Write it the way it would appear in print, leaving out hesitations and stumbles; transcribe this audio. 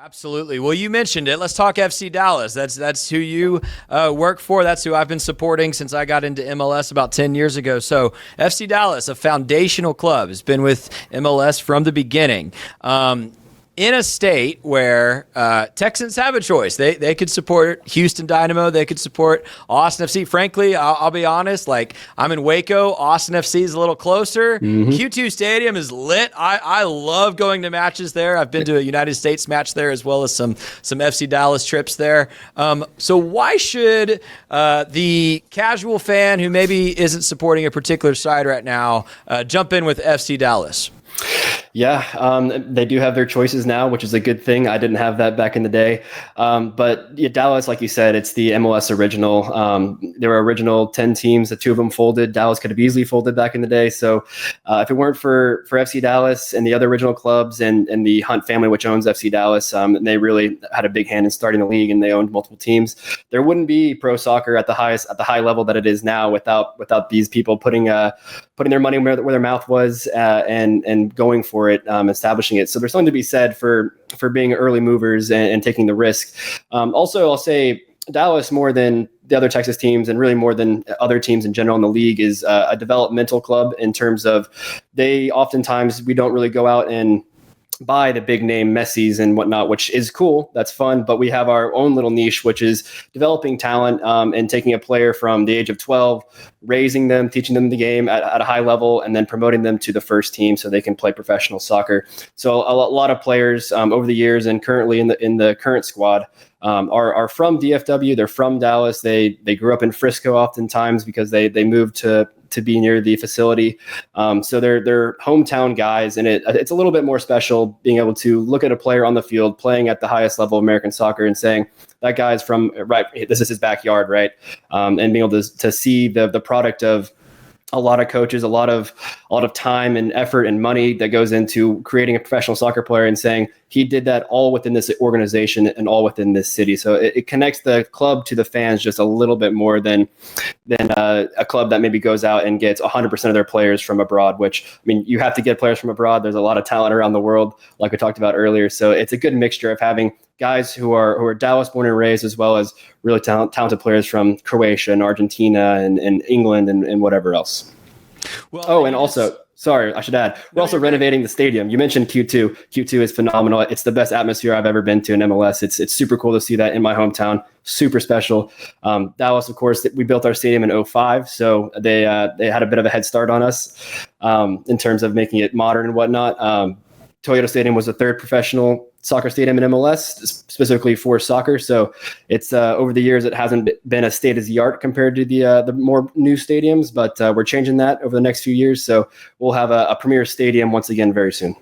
Absolutely. Well, you mentioned it. Let's talk FC Dallas. That's who you work for. That's who I've been supporting since I got into MLS about 10 years ago. So FC Dallas, a foundational club, has been with MLS from the beginning. In a state where Texans have a choice. They could support Houston Dynamo. They could support Austin FC. Frankly, I'll be honest, like I'm in Waco. Austin FC is a little closer. Q2 Stadium is lit. I love going to matches there. I've been to a United States match there as well as some FC Dallas trips there. So why should the casual fan who maybe isn't supporting a particular side right now jump in with FC Dallas? Yeah, they do have their choices now, which is a good thing. I didn't have that back in the day. But yeah, Dallas, like you said, it's the MLS original. There were original 10 teams. The two of them folded. Dallas could have easily folded back in the day. So if it weren't for FC Dallas and the other original clubs and the Hunt family, which owns FC Dallas, they really had a big hand in starting the league, and they owned multiple teams. There wouldn't be pro soccer at the high level that it is now without these people putting their money where their mouth was and going for it, establishing it. So there's something to be said for being early movers and taking the risk. Also, I'll say Dallas, more than the other Texas teams and really more than other teams in general in the league, is a developmental club in terms of we don't really go out and buy the big name Messi's and whatnot, which is cool. That's fun. But we have our own little niche, which is developing talent and taking a player from the age of 12, raising them, teaching them the game at a high level, and then promoting them to the first team so they can play professional soccer. So a lot of players over the years and currently in the current squad are from DFW. They're from Dallas. They grew up in Frisco oftentimes because they moved to be near the facility. So they're hometown guys, and it's a little bit more special being able to look at a player on the field playing at the highest level of American soccer and saying, that guy's from, right, this is his backyard, right? And being able to see the product of a lot of coaches, a lot of time and effort and money that goes into creating a professional soccer player and saying he did that all within this organization and all within this city. So it connects the club to the fans just a little bit more than a club that maybe goes out and gets 100% of their players from abroad, which, I mean, you have to get players from abroad. There's a lot of talent around the world, like we talked about earlier. So it's a good mixture of having guys who are Dallas born and raised, as well as really talented players from Croatia and Argentina and England and whatever else. Well, and also, sorry, I should add, we're also renovating the stadium. You mentioned Q2. Q2 is phenomenal. It's the best atmosphere I've ever been to in MLS. It's super cool to see that in my hometown. Super special. Dallas, of course, we built our stadium in 2005, so they had a bit of a head start on us in terms of making it modern and whatnot. Toyota Stadium was the third professional soccer stadium in MLS, specifically for soccer. So it's over the years, it hasn't been a state of the art compared to the more new stadiums, but we're changing that over the next few years. So we'll have a premier stadium once again very soon.